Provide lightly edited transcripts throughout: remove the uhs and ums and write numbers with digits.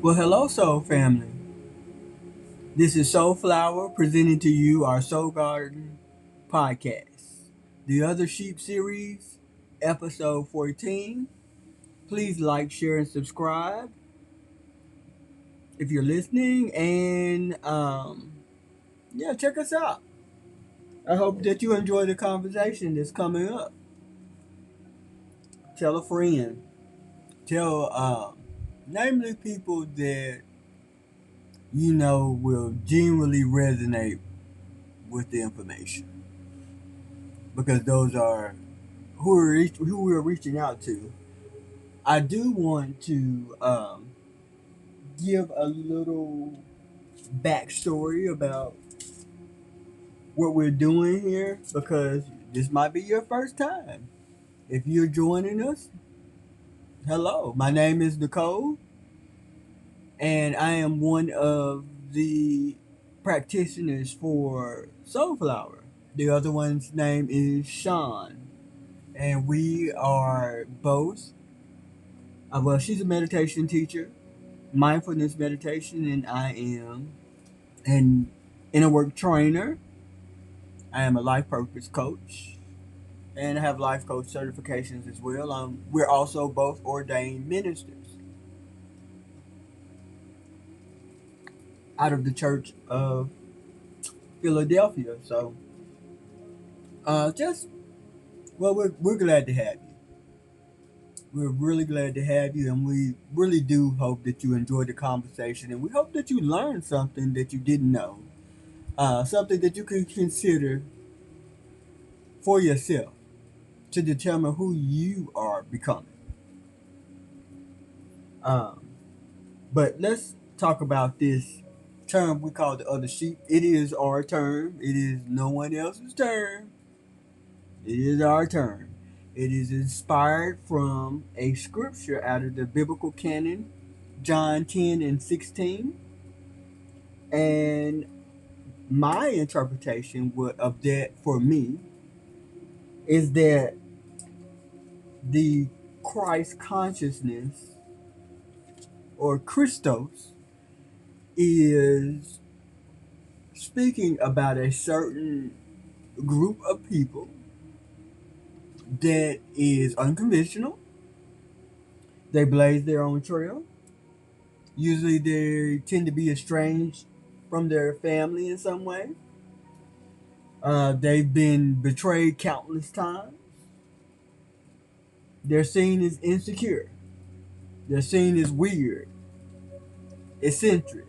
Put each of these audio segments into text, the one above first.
Well, hello, Soul family. This is Soul Flower presenting to you our Soulgarden podcast, the Other Sheep series, episode 14. Please like, share, and subscribe if you're listening, and yeah, check us out. I hope that you enjoy the conversation that's coming up. Tell a friend. Tell, namely people that you know will genuinely resonate with the information because those are who we're reaching out to. I do want to give a little backstory about what we're doing here because this might be your first time. If you're joining us, hello. My name is Nicole, and I am one of the practitioners for Soulflower. The other one's name is Sean, and we are both. Well, she's a meditation teacher, mindfulness meditation, and I am an inner work trainer. I am a life purpose coach, and I have life coach certifications as well. We're also both ordained ministers out of the Church of Philadelphia. So, just well, we're glad to have you. We're really glad to have you, and we really do hope that you enjoy the conversation, and we hope that you learn something that you didn't know, something that you can consider for yourself to determine who you are becoming. Um, but let's talk about this term we call the other sheep. It is our term. It is no one else's term. It is our term. It is inspired from a scripture out of the biblical canon, John 10 and 16. And my interpretation of that for me is that the Christ consciousness or Christos is speaking about a certain group of people that is unconventional. They blaze their own trail. Usually they tend to be estranged from their family in some way. They've been betrayed countless times. They're seen as insecure. They're seen as weird, eccentric.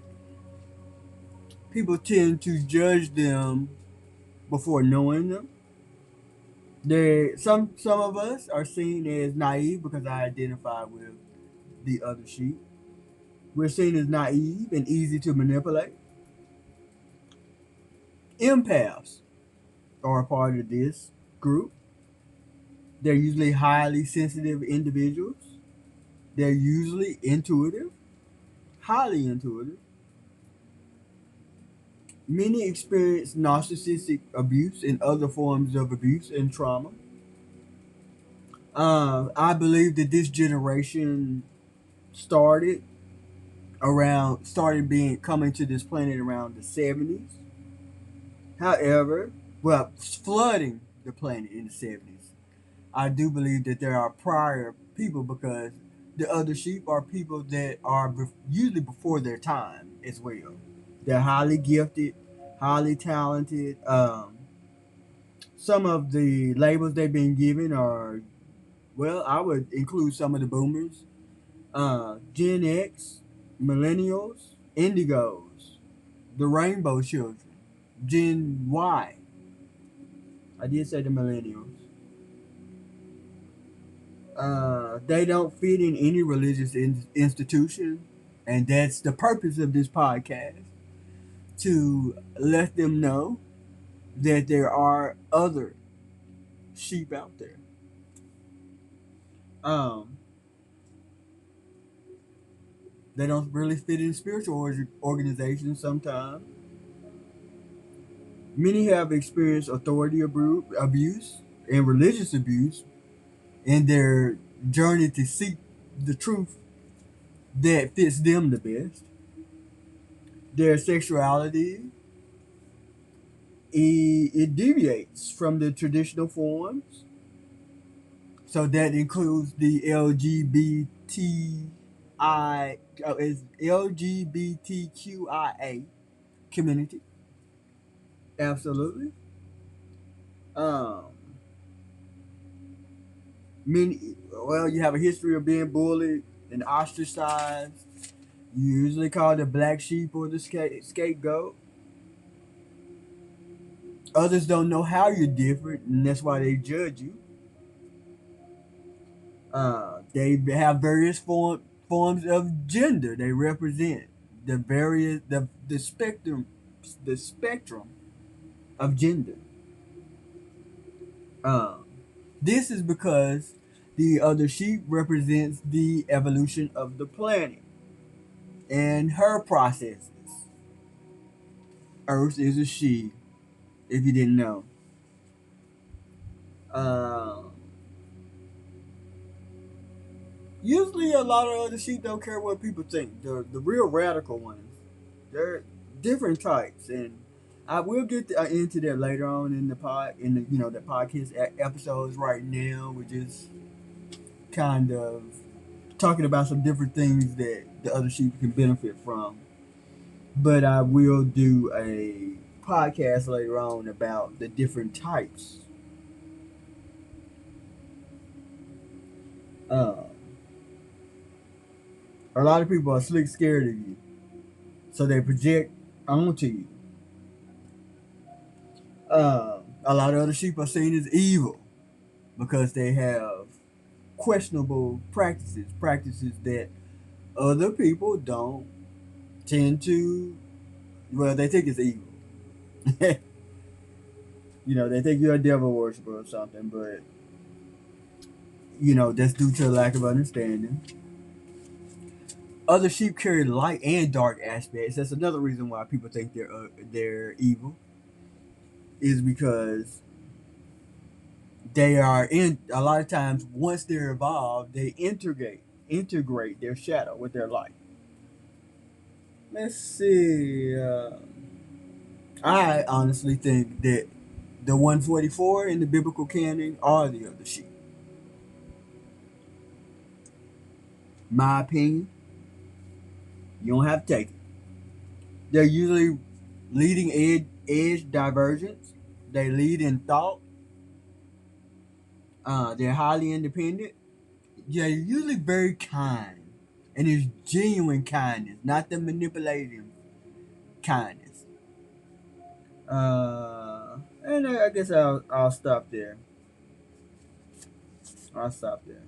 People tend to judge them before knowing them. Some of us are seen as naive because I identify with the other sheep. We're seen as naive and easy to manipulate. Empaths are a part of this group. They're usually highly sensitive individuals. They're usually intuitive, highly intuitive. Many experience narcissistic abuse and other forms of abuse and trauma. I believe that this generation started started being coming to this planet around the 70s. However, well, flooding the planet in the 70s. I do believe that there are prior people because the other sheep are people that are usually before their time as well. They're highly gifted, highly talented. Some of the labels they've been given are, well, I would include some of the boomers, Gen X, millennials, indigos, the rainbow children, Gen Y. I did say the millennials. They don't fit in any religious institution, and that's the purpose of this podcast to let them know that there are other sheep out there. Um, they don't really fit in spiritual organizations sometimes. Many have experienced authority abuse and religious abuse in their journey to seek the truth that fits them the best. Their sexuality, it deviates from the traditional forms. So that includes the is LGBTQIA community. Absolutely. Um, you have a history of being bullied and ostracized. You usually call the black sheep or the scapegoat. Others don't know how you're different, and that's why they judge you. They have various forms of gender. They represent the spectrum of gender. Um, this is because the other sheep represents the evolution of the planet and her processes. Earth is a she, if you didn't know. Um, Usually, a lot of other sheep don't care what people think. The real radical ones, they're different types, and I will get into that later on in the podcast episodes. Right now, we're just kind of talking about some different things that the other sheep can benefit from. But I will do a podcast later on about the different types. Uh, a lot of people are slick scared of you, so they project onto you. A lot of other sheep are seen as evil because they have questionable practices that other people don't tend to. Well, they think it's evil. They think you're a devil worshiper or something, but that's due to a lack of understanding. Other sheep carry light and dark aspects. That's another reason why people think they're evil, is because they are in a lot of times once they're evolved, they integrate their shadow with their light. Let's see. I honestly think that the 144 in the biblical canon are the other sheep. My opinion, you don't have to take it. They're usually leading edge divergence. They lead in thought. They're highly independent. Yeah, you're usually very kind, and it's genuine kindness, not the manipulative kindness. And I guess I'll stop there. I'll stop there.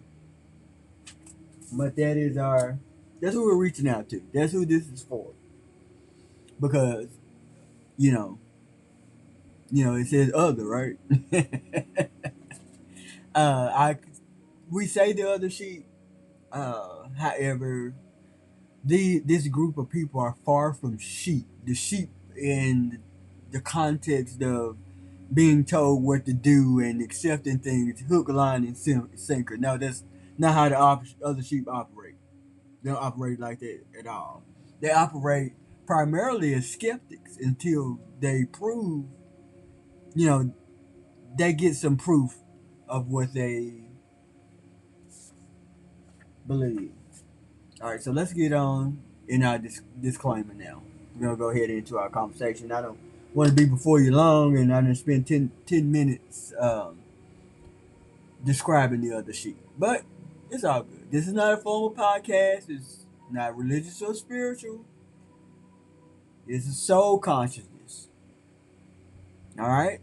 But that's who we're reaching out to. That's who this is for. Because you know, it says other, right? I we say the other sheep. However, this group of people are far from sheep. The sheep in the context of being told what to do and accepting things hook, line, and sinker. No, that's not how the other sheep operate. They don't operate like that at all. They operate primarily as skeptics until they prove, you know, they get some proof of what they believe. All right, so let's get on in our disclaimer now. We're going to go ahead into our conversation. I don't want to be before you long, and I didn't spend 10 minutes describing the other sheep. But it's all good. This is not a formal podcast. It's not religious or spiritual. It's a soul consciousness. All right?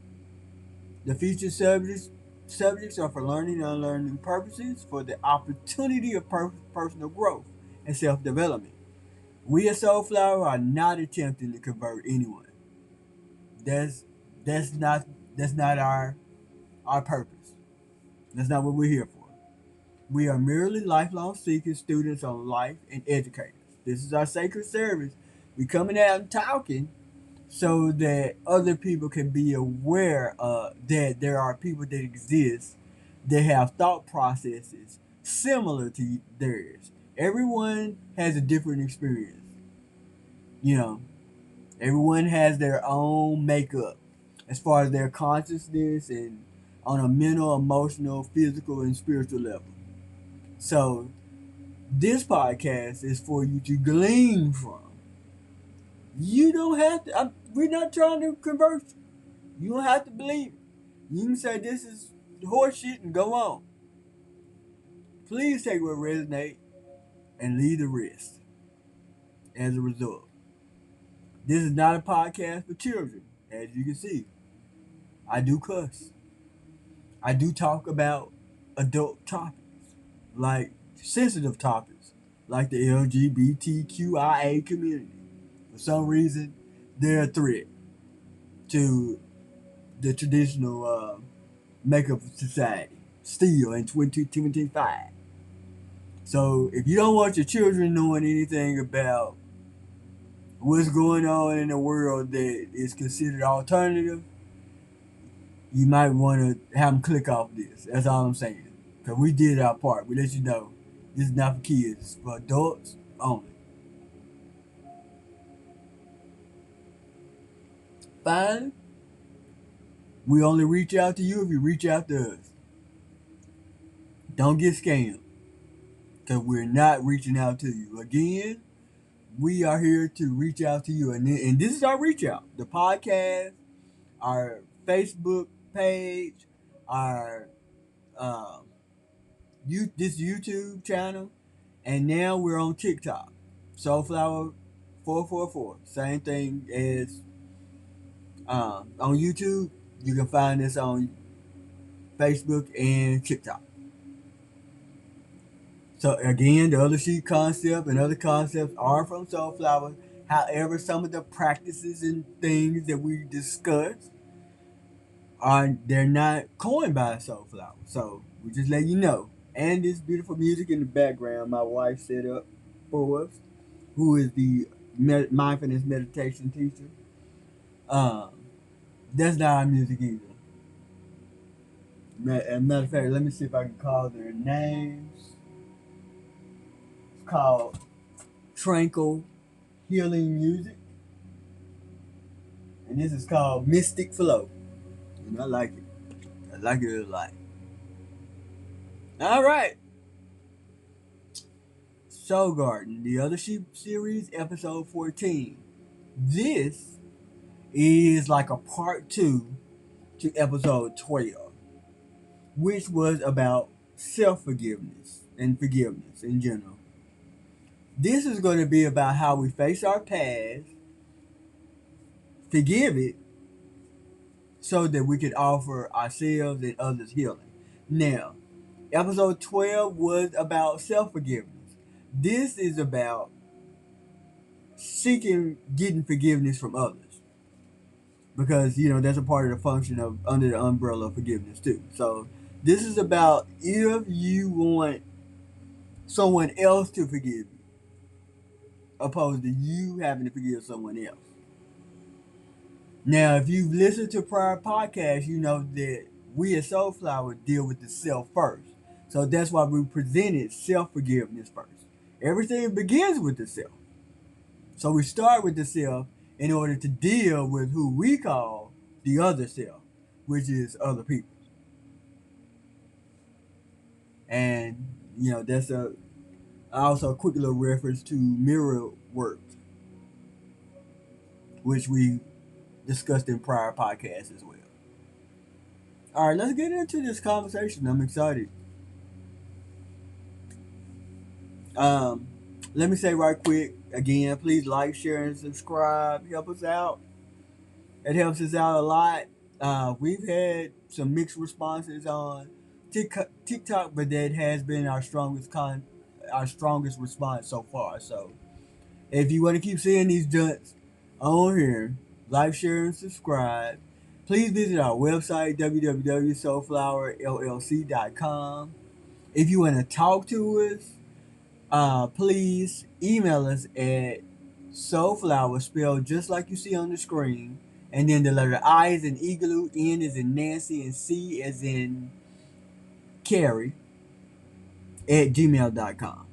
The future subjects are for learning and unlearning purposes, for the opportunity of personal growth and self-development. We at Soulflower are not attempting to convert anyone. That's that's not that's not our purpose. That's not what we're here for. We are merely lifelong seekers, students on life, and educators. This is our sacred service. We coming out and talking so that other people can be aware that there are people that exist that have thought processes similar to theirs. Everyone has a different experience. You know, everyone has their own makeup as far as their consciousness and on a mental, emotional, physical, and spiritual level. So this podcast is for you to glean from. You don't have to. We're not trying to convert you. You don't have to believe it. You can say this is horseshit and go on. Please take what resonates and leave the rest. As a result, this is not a podcast for children. As you can see, I do cuss. I do talk about adult topics, like sensitive topics, like the LGBTQIA community. For some reason, they're a threat to the traditional makeup of society, still in 2025. So if you don't want your children knowing anything about what's going on in the world that is considered alternative, you might want to have them click off this. That's all I'm saying. Because we did our part. We let you know this is not for kids, it's for adults only. Fine. We only reach out to you if you reach out to us. Don't get scammed. Because we're not reaching out to you. Again, we are here to reach out to you. And this is our reach out. The podcast, our Facebook page, our um, this YouTube channel, and now we're on TikTok. Soulflower 444. Same thing as on YouTube. You can find us on Facebook and TikTok. So again, the other sheet concept and other concepts are from Soulflower. However, some of the practices and things that we discuss they're not coined by Soulflower. So we just let you know. And this beautiful music in the background, my wife set up for us, who is the mindfulness meditation teacher. Um, that's not our music either. As a matter of fact, let me see if I can call their names. It's called Tranquil Healing Music, and this is called Mystic Flow. And I like it. I like it a lot. All right. Soulgarden, the Other Sheep series, episode 14. This is like a part 2 to episode 12, which was about self-forgiveness and forgiveness in general. This is going to be about how we face our past, forgive it, so that we can offer ourselves and others healing. Now, episode 12 was about self-forgiveness. This is about getting forgiveness from others. Because, that's a part of the function of under the umbrella of forgiveness too. So this is about if you want someone else to forgive you, opposed to you having to forgive someone else. Now, if you've listened to prior podcasts, you know that we at Soulflower deal with the self first. So that's why we presented self-forgiveness first. Everything begins with the self. So we start with the self in order to deal with who we call the other self, which is other people. And, that's also a quick little reference to mirror work, which we discussed in prior podcasts as well. All right, let's get into this conversation. I'm excited. Um, Let me say right quick again, please like, share, and subscribe. Help us out. It helps us out a lot. We've had some mixed responses on TikTok, but that has been our strongest response so far. So if you want to keep seeing these junts on here, like, share, and subscribe. Please visit our website, www.soulflowerllc.com. If you want to talk to us, please email us at soulflower, spelled just like you see on the screen, and then the letter I is in igloo, N is in Nancy, and C is in Carrie at gmail.com.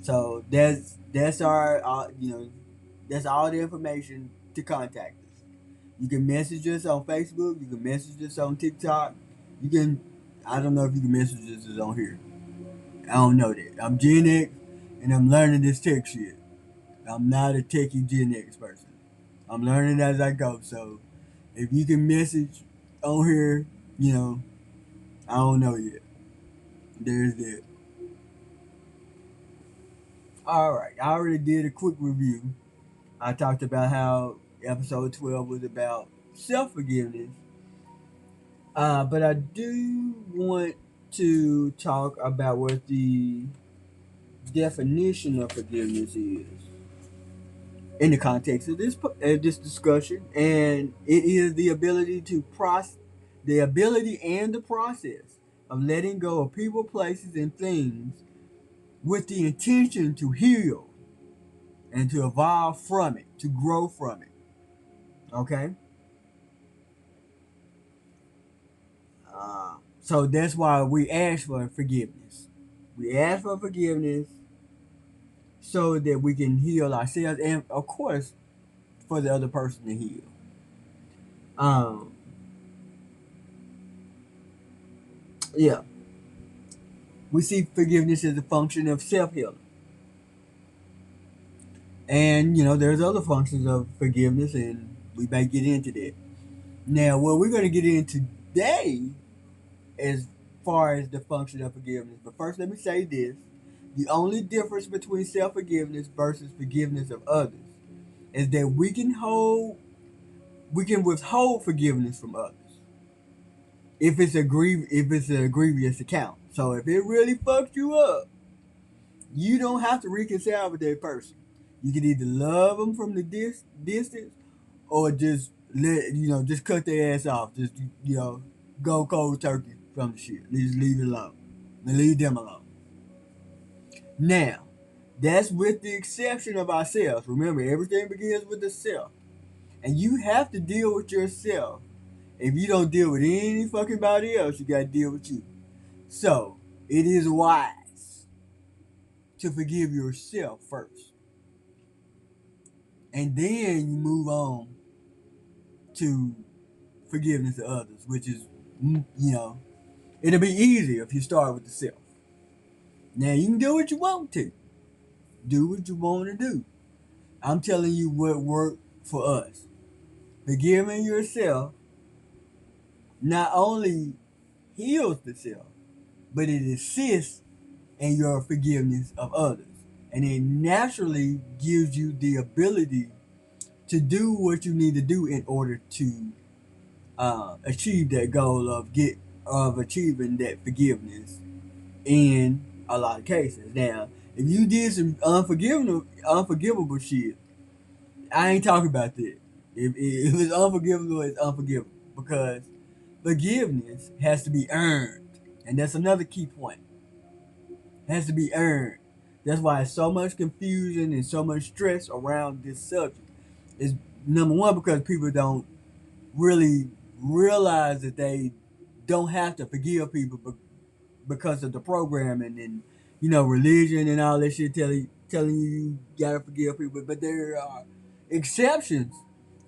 So that's our that's all the information to contact us. You can message us on Facebook. You can message us on TikTok. You can, I don't know if you can message us on here. I don't know that. I'm Gen X and I'm learning this tech shit. I'm not a techie Gen X person. I'm learning as I go. So if you can message on here, you know, I don't know yet. There's that. All right. I already did a quick review. I talked about how episode 12 was about self forgiveness. But I do want to talk about what the definition of forgiveness is in the context of this discussion, and it is the ability and the process of letting go of people, places, and things with the intention to heal and to evolve from it, to grow from it. Okay, so that's why we ask for forgiveness. We ask for forgiveness so that we can heal ourselves, and of course, for the other person to heal. Um, yeah, we see forgiveness as a function of self healing. And there's other functions of forgiveness, and we may get into that. Now, what we're going to get into today, as far as the function of forgiveness. But first, let me say this: the only difference between self forgiveness versus forgiveness of others is that we can withhold forgiveness from others if it's a grievous account. So if it really fucked you up, you don't have to reconcile with that person. You can either love them from the distance, or just just cut their ass off. Just go cold turkey from the shit. Just leave it alone. Leave them alone. Now, that's with the exception of ourselves. Remember, everything begins with the self, and you have to deal with yourself. If you don't deal with any fucking body else, you gotta deal with you. So it is wise to forgive yourself first, and then you move on to forgiveness of others, which is, it'll be easier if you start with the self. Now you can do what you want to, do what you want to do. I'm telling you what worked for us. Forgiving yourself not only heals the self, but it assists in your forgiveness of others. And it naturally gives you the ability to do what you need to do in order to achieve that goal of achieving that forgiveness in a lot of cases. Now, if you did some unforgivable shit, I ain't talking about that. If it's unforgivable, it's unforgivable because forgiveness has to be earned, and that's another key point. It has to be earned. That's why it's so much confusion and so much stress around this subject. Is number one because people don't really realize that they don't have to forgive people because of the programming and religion and all that shit telling you gotta forgive people. But there are exceptions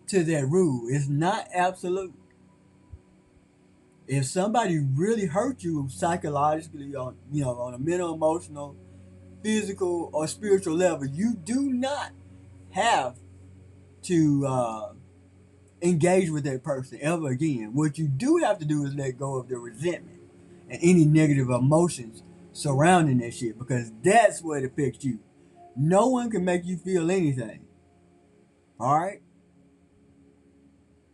to that rule. It's not absolute. If somebody really hurt you psychologically on a mental, emotional, physical, or spiritual level, you do not have to engage with that person ever again. What you do have to do is let go of the resentment and any negative emotions surrounding that shit because that's what affects you. No one can make you feel anything. All right?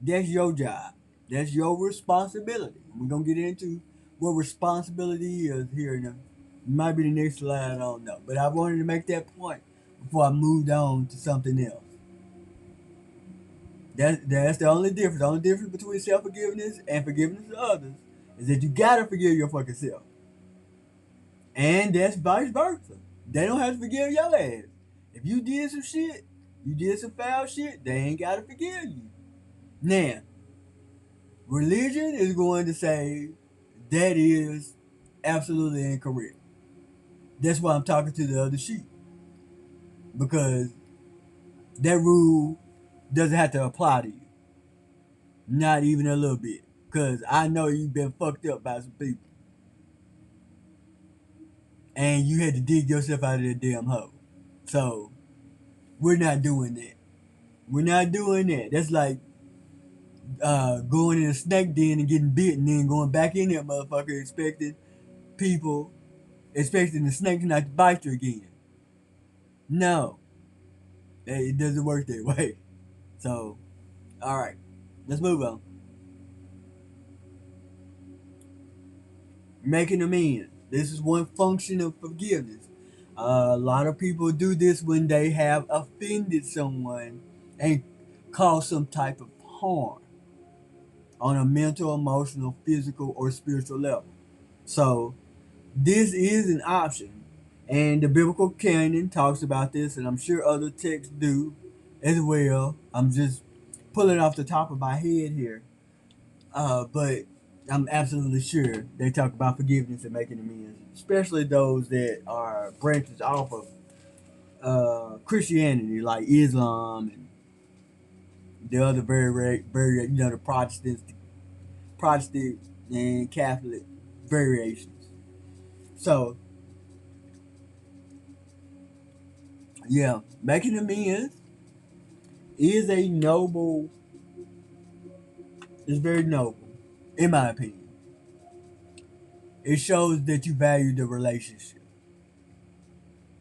That's your job. That's your responsibility. We're going to get into what responsibility is here. Now. Might be the next slide, I don't know. But I wanted to make that point before I moved on to something else. That's the only difference. The only difference between self forgiveness and forgiveness of others is that you gotta forgive your fucking self. And that's vice versa. They don't have to forgive your ass. If you did some shit, you did some foul shit, they ain't gotta forgive you. Now, religion is going to say that is absolutely incorrect. That's why I'm talking to the other sheep. because that rule doesn't have to apply to you. Not even a little bit. Because I know you've been fucked up by some people. And you had to dig yourself out of that damn hole. So, we're not doing that. We're not doing that. That's like going in a snake den and getting bit and then going back in that motherfucker people, expecting the snake not to bite you again. No. It doesn't work that way. So, alright. Let's move on. Making amends. This is one function of forgiveness. A lot of people do this when they have offended someone and caused some type of harm on a mental, emotional, physical, or spiritual level. So, this is an option. And the biblical canon talks about this, and I'm sure other texts do as well. I'm just pulling off the top of my head here. But I'm absolutely sure they talk about forgiveness and making amends, especially those that are branches off of Christianity, like Islam and the other very the Protestant and Catholic variations. So yeah, making amends is a noble, is very noble, in my opinion. It shows that you value the relationship,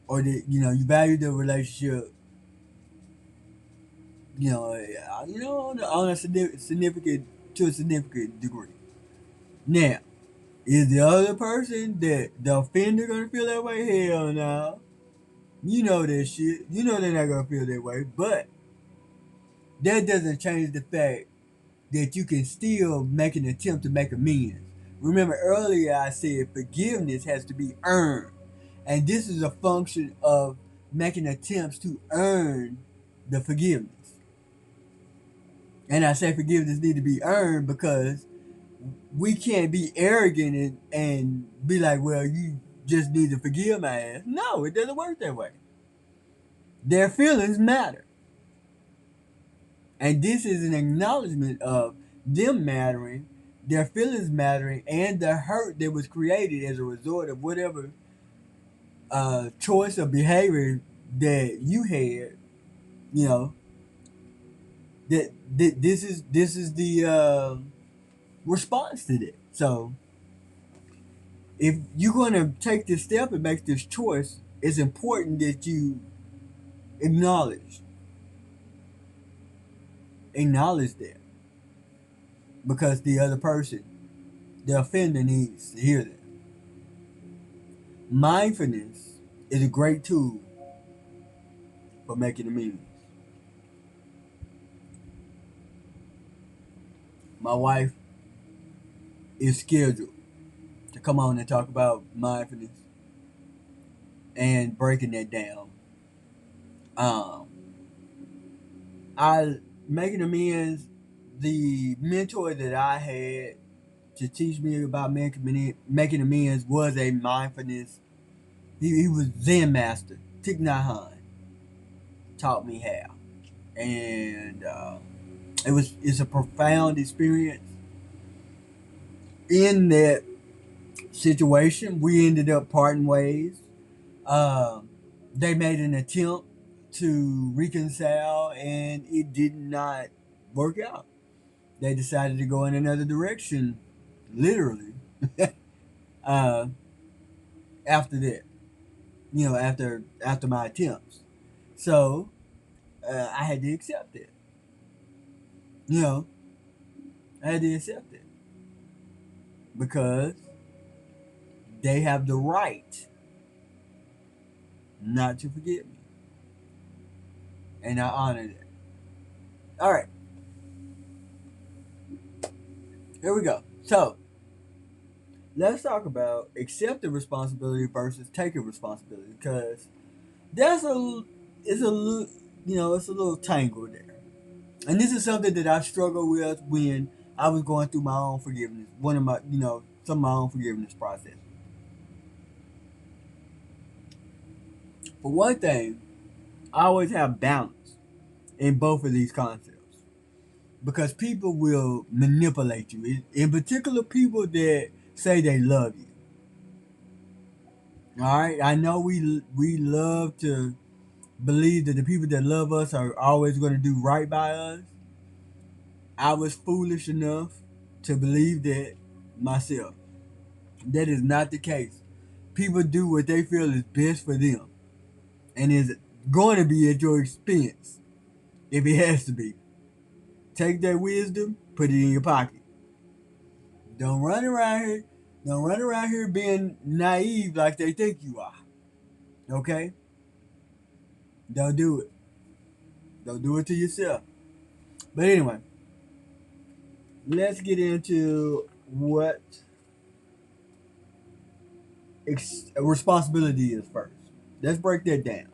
or that you value the relationship. On a significant to a significant degree. Now, is the other person that the offender gonna feel that way? Hell no. You know that shit. You know they're not gonna feel that way, but that doesn't change the fact that you can still make an attempt to make amends. Remember earlier I said forgiveness has to be earned. And this is a function of making attempts to earn the forgiveness. And I say forgiveness need to be earned because we can't be arrogant and be like, well, you just need to forgive my ass. No, it doesn't work that way. Their feelings matter. And this is an acknowledgement of them mattering, their feelings mattering, and the hurt that was created as a result of whatever choice of behavior that you had, you know, that this is the response to that. So if you're going to take this step and make this choice, it's important that you acknowledge acknowledge that, because the other person, the offender, needs to hear that. Mindfulness is a great tool for making amends. My wife is scheduled to come on and talk about mindfulness and breaking that down. Um, I making amends. The mentor that I had to teach me about making amends was a mindfulness. He was Zen master. Thich Nhat Hanh taught me how, and it's a profound experience. In that situation, we ended up parting ways. Um, they made an attempt to reconcile, and it did not work out. They decided to go in another direction, literally. uh, After that, after my attempts, so I had to accept it. You know, I had to accept it because they have the right not to forgive me, and I honor it. All right, here we go. So let's talk about accepting responsibility versus taking responsibility, because that's a it's a little it's a little tangle there. And this is something that I struggled with when I was going through my own forgiveness. One of my, some of my own forgiveness process. For one thing, always have balance in both of these concepts because people will manipulate you. In particular, people that say they love you. All right, I know we love to believe that the people that love us are always going to do right by us. I was foolish enough to believe that myself. That is not the case. People do what they feel is best for them, and is going to be at your expense if it has to be. Take that wisdom, put it in your pocket. Don't run around here. Don't run around here being naive like they think you are. Okay? Don't do it. Don't do it to yourself. But anyway, let's get into what responsibility is first. Let's break that down.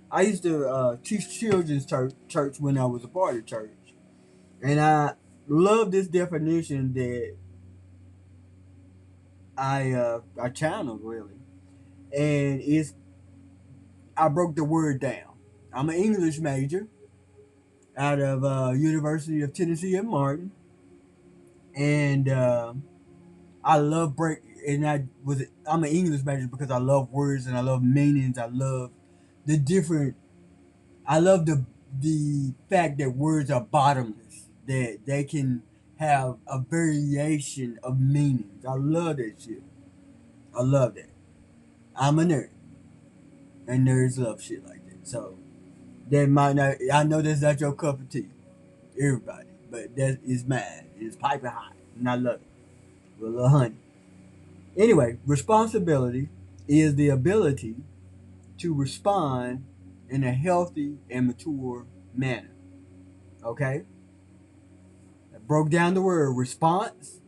I used to teach children's church when I was a part of church, and I love this definition that I channeled really, and it's I broke the word down. I'm an English major out of University of Tennessee at Martin, and I love break. And I'm an English major because I love words and I love meanings. I love the different. I love the fact that words are bottomless. That they can have a variation of meanings. I love that shit. I love that. I'm a nerd, and nerds love shit like that. So that might not. I know that's not your cup of tea, everybody, but that is mine. It's piping hot, and I love it with a little honey. Anyway, responsibility is the ability to respond in a healthy and mature manner. Okay? I broke down the word response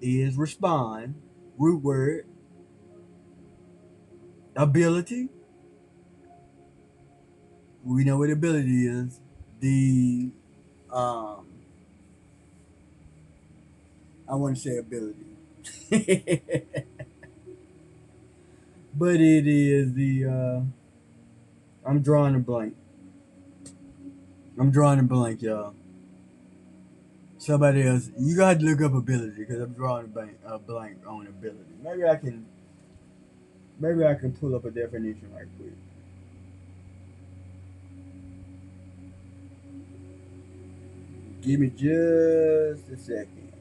is respond, root word, ability. We know what ability is. The um I want to say ability. But it is the I'm drawing a blank. I'm drawing a blank, y'all. Somebody else, you got to look up ability because I'm drawing a blank on ability. Maybe I can pull up a definition right quick. Give me just a second.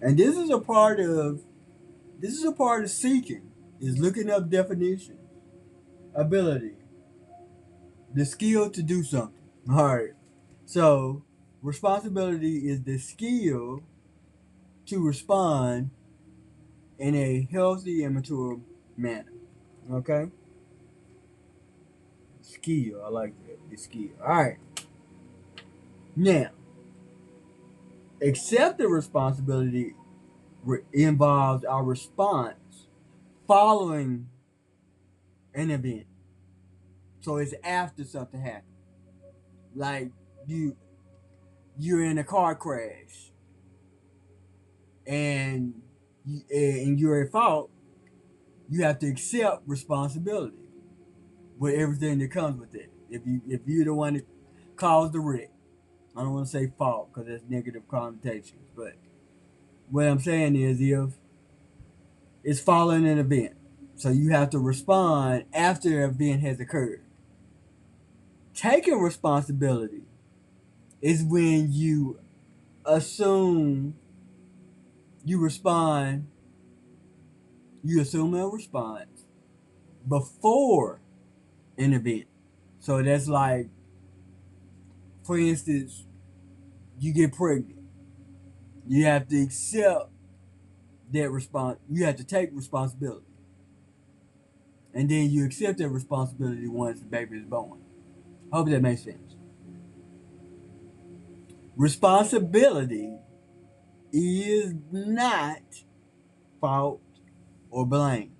And this is a part of seeking is looking up definition, ability, the skill to do something. All right. So responsibility is the skill to respond in a healthy and mature manner. Okay. Skill. I like that. The skill. All right. Now, accepting responsibility involves our response following an event. So it's after something happened. Like you, you're in a car crash and you're at fault. You have to accept responsibility with everything that comes with it. If you're the one that caused the wreck, I don't want to say fault because that's negative connotations. But what I'm saying is if it's following an event. So you have to respond after an event has occurred. Taking responsibility is when you assume you respond, you assume a response before an event. So that's like, for instance, you get pregnant. You have to accept that response. You have to take responsibility. And then you accept that responsibility once the baby is born. Hope that makes sense. Responsibility is not fault or blame.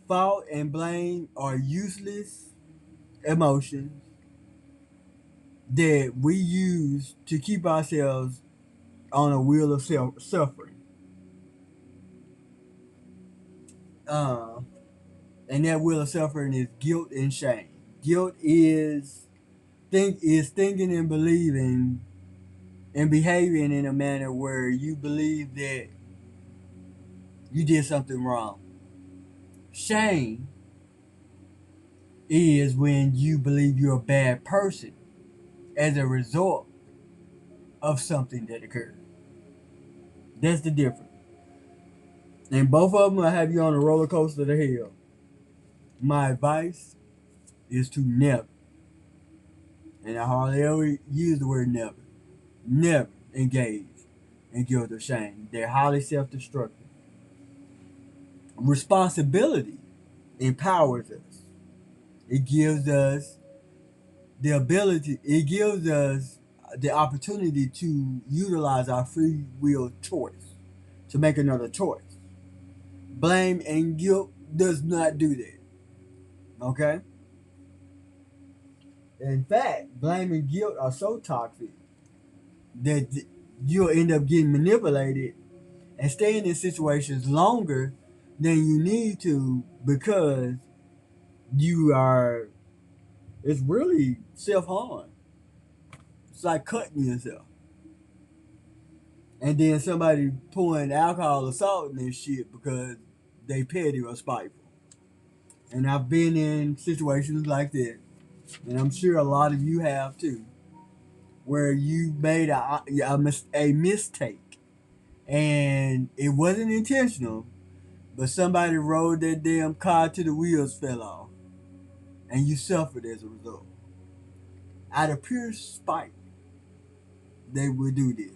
Fault and blame are useless emotions that we use to keep ourselves on a wheel of suffering. Uh, And that will of suffering is guilt and shame. Guilt is thinking and believing and behaving in a manner where you believe that you did something wrong. Shame is when you believe you're a bad person as a result of something that occurred. That's the difference. And both of them will have you on a roller coaster to hell. My advice is to never, and I hardly ever use the word never, never engage in guilt or shame. They're highly self-destructive. Responsibility empowers us. It gives us it gives us the opportunity to utilize our free will choice, to make another choice. Blame and guilt does not do that. Okay? In fact, blame and guilt are so toxic that you'll end up getting manipulated and staying in situations longer than you need to because you are, it's really self-harm. It's like cutting yourself. And then somebody pouring alcohol or salt in their shit because they petty or spiteful. And I've been in situations like that, and I'm sure a lot of you have too, where you made a mistake and it wasn't intentional, but somebody rode that damn car till the wheels fell off, and you suffered as a result. Out of pure spite, they will do this.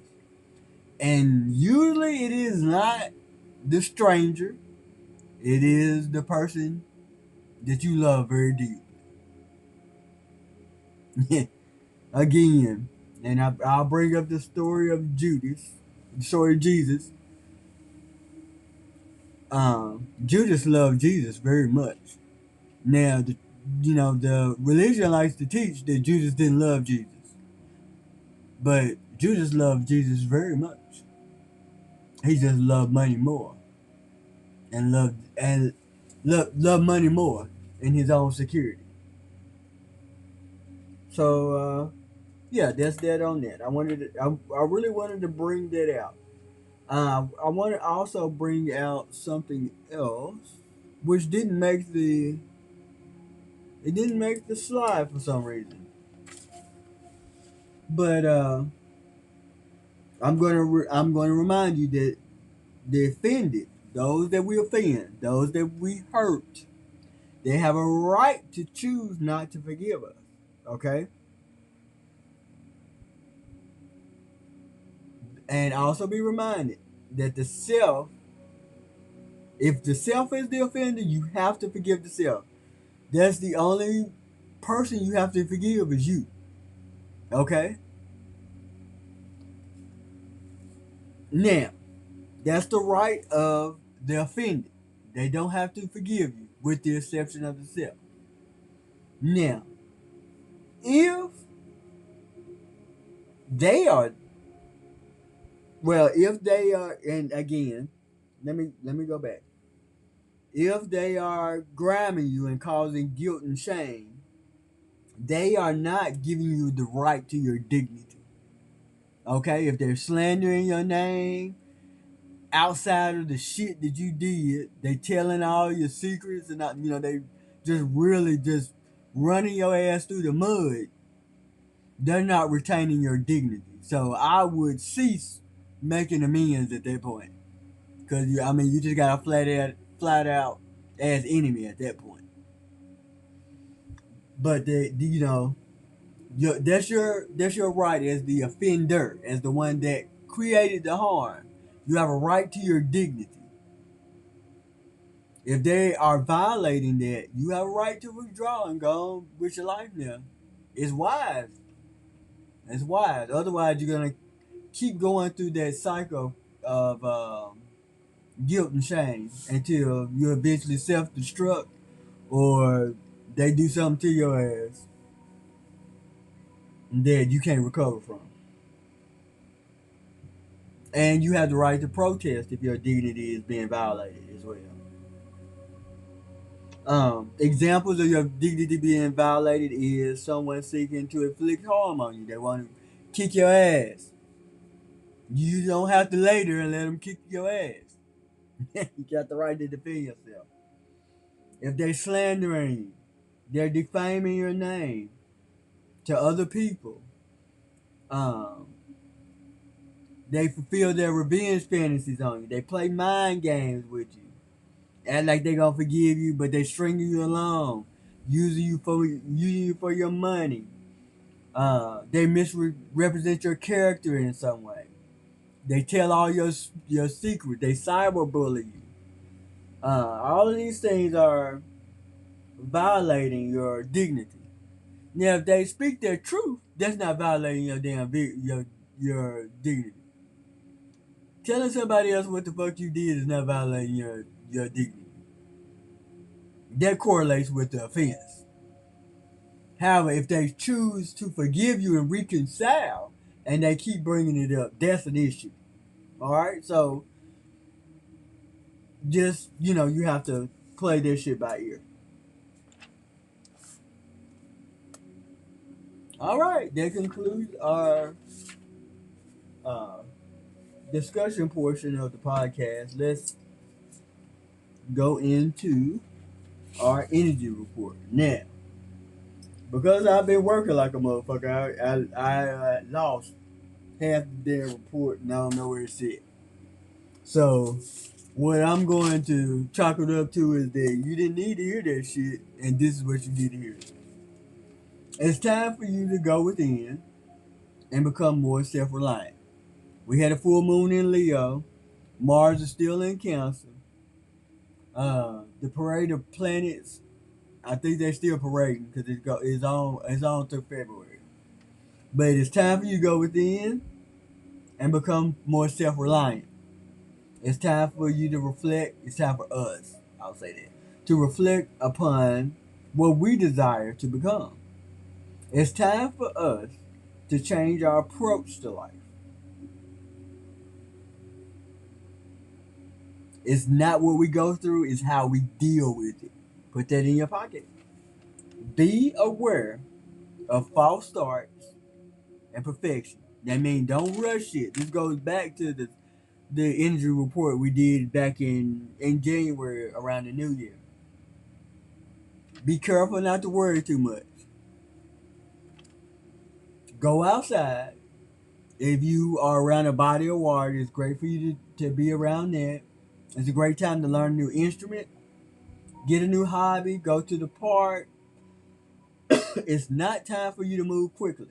And usually it is not the stranger, it is the person that you love very deep. Again, and I'll bring up the story of Judas, the story of Jesus. Judas loved Jesus very much. Now, the religion likes to teach that Judas didn't love Jesus, but Judas loved Jesus very much. He just loved money more, and loved money more in his own security. So yeah, that's that on that. I really wanted to bring that out. I want to also bring out something else, which didn't make the slide for some reason. But I'm gonna remind you that the offended, those that we offend, those that we hurt, they have a right to choose not to forgive us. Okay, and also be reminded that if the self is the offender, you have to forgive the self. That's the only person you have to forgive is you. Okay, now that's the right of the offended. They don't have to forgive you, with the exception of the self. Now, if they are, if they are, and again, let me go back. If they are grabbing you and causing guilt and shame, they are not giving you the right to your dignity. Okay, if they're slandering your name outside of the shit that you did, they telling all your secrets and not, they just really just running your ass through the mud. They're not retaining your dignity. So I would cease making amends at that point, because you just got a flat out ass enemy at that point. But that's your right as the offender, as the one that created the harm. You have a right to your dignity. If they are violating that, you have a right to withdraw and go on with your life now. It's wise. It's wise. Otherwise, you're gonna keep going through that cycle of guilt and shame until you eventually self-destruct or they do something to your ass that you can't recover from. And you have the right to protest if your dignity is being violated as well. Examples of your dignity being violated is someone seeking to inflict harm on you. They want to kick your ass. You don't have to lay there and let them kick your ass. You got the right to defend yourself. If they're slandering you, they're defaming your name to other people. Um, they fulfill their revenge fantasies on you. They play mind games with you. Act like they gonna forgive you, but they stringing you along, using you for your money. They misrepresent your character in some way. They tell all your secrets. They cyberbully you. All of these things are violating your dignity. Now, if they speak their truth, that's not violating your your dignity. Telling somebody else what the fuck you did is not violating your dignity. That correlates with the offense. However, if they choose to forgive you and reconcile, and they keep bringing it up, that's an issue. All right, so just you have to play this shit by ear. All right, that concludes our uh, discussion portion of the podcast. Let's go into our energy report now. Because I've been working like a motherfucker, I lost half the damn report and I don't know where it's at. So what I'm going to chalk it up to is that you didn't need to hear that shit, and this is what you need to hear. It's time for you to go within and become more self-reliant. We had a full moon in Leo. Mars is still in Cancer. The parade of planets, I think they're still parading because it's on through February. But it's time for you to go within and become more self-reliant. It's time for you to reflect. It's time for us, I'll say that, to reflect upon what we desire to become. It's time for us to change our approach to life. It's not what we go through, it's how we deal with it. Put that in your pocket. Be aware of false starts and perfection. That means don't rush it. This goes back to the energy report we did back in January around the new year. Be careful not to worry too much. Go outside. If you are around a body of water, it's great for you to be around that. It's a great time to learn a new instrument, get a new hobby, go to the park. It's not time for you to move quickly.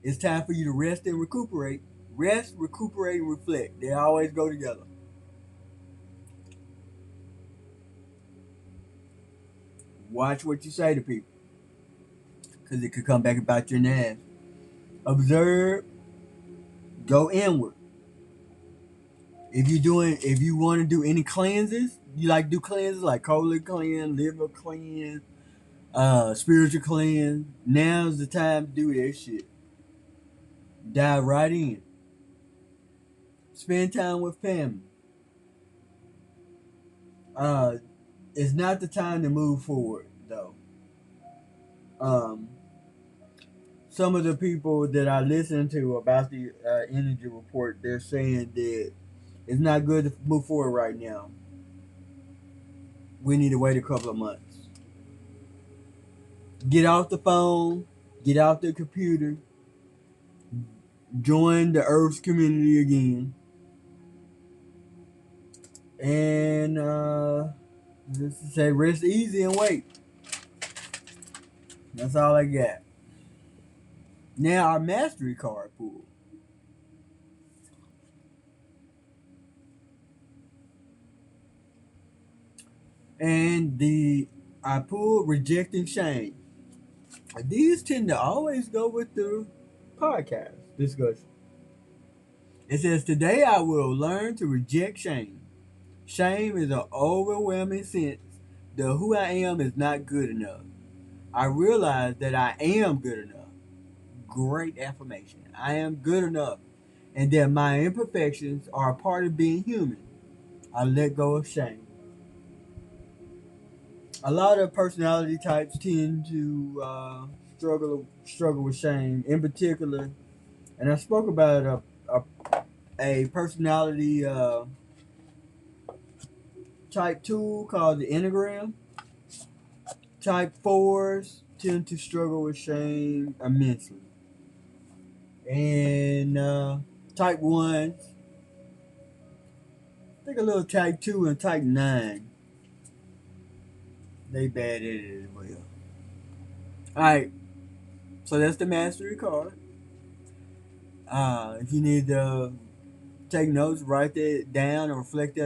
It's time for you to rest and recuperate. Rest, recuperate, and reflect. They always go together. Watch what you say to people, because it could come back about your ass. Observe, go inward. If you want to do any cleanses, you like do cleanses like colon cleanse, liver cleanse, spiritual cleanse. Now's the time to do that shit. Dive right in. Spend time with family. Uh, it's not the time to move forward though. Um, some of the people that I listen to about the energy report, they're saying that it's not good to move forward right now. We need to wait a couple of months. Get off the phone, get off the computer, join the Earth's community again, and just say rest easy and wait. That's all I got. Now our mastery card pool. And I pulled rejecting shame. These tend to always go with the podcast discussion. It says, today I will learn to reject shame. Shame is an overwhelming sense that who I am is not good enough. I realize that I am good enough. Great affirmation. I am good enough. And that my imperfections are a part of being human. I let go of shame. A lot of personality types tend to struggle with shame, in particular, and I spoke about a personality type tool called the Enneagram. Type fours tend to struggle with shame immensely, and type ones, I think a little type two and type nine, they bad at it as well. All right, so that's the mastery card. If you need to take notes, write that down, and reflect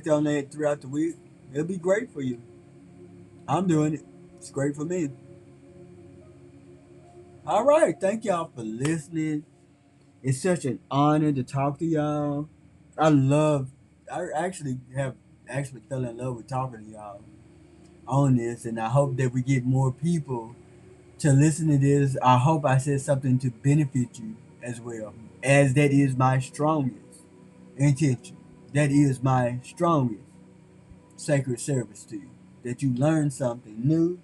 on that throughout the week, it'll be great for you. I'm doing it. It's great for me. All right, thank y'all for listening. It's such an honor to talk to y'all. I love. I actually fell in love with talking to y'all on this, and I hope that we get more people to listen to this. I hope I said something to benefit you as well, as that is my strongest intention. That is my strongest sacred service to you. That you learn something new,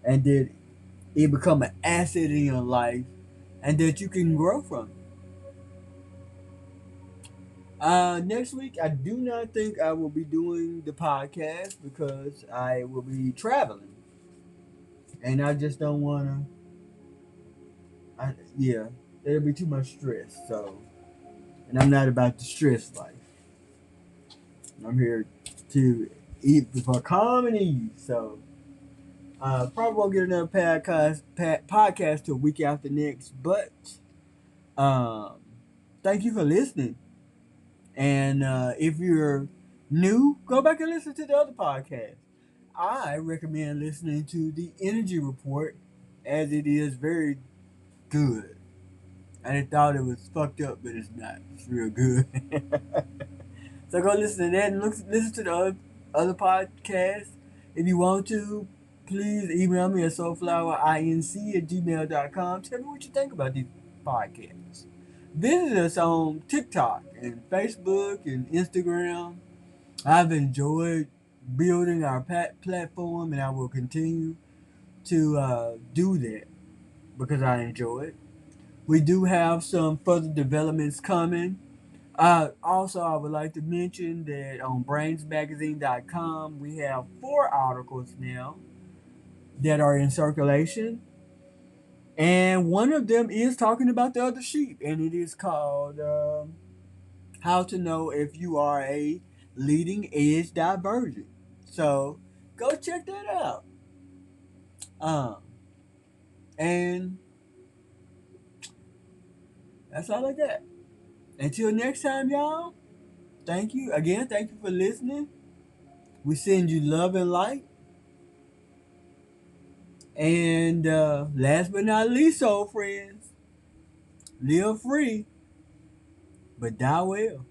and that it become an asset in your life, and that you can grow from it. Next week, I do not think I will be doing the podcast because I will be traveling, and I just don't want to. Yeah, there'll be too much stress. So, and I'm not about the stress life. I'm here to eat for calm and ease. So, probably won't get another podcast till week after next. But, um, thank you for listening. And if you're new, go back and listen to the other podcast. I recommend listening to the Energy Report, as it is very good. I thought it was fucked up, but it's not. It's real good. So go listen to that and listen to the other podcasts. If you want to, please email me at soulflowerinc@gmail.com. Tell me what you think about these podcasts. Visit us on TikTok and Facebook and Instagram. I've enjoyed building our platform, and I will continue to do that because I enjoy it. We do have some further developments coming. Also, I would like to mention that on brainsmagazine.com, we have 4 articles now that are in circulation. And one of them is talking about the other sheep, and it is called How to Know If You Are a Leading Edge Divergent. So go check that out. Um, and that's all I got. Until next time, y'all, thank you. Again, thank you for listening. We send you love and light. And last but not least, soul friends, live free, but die well.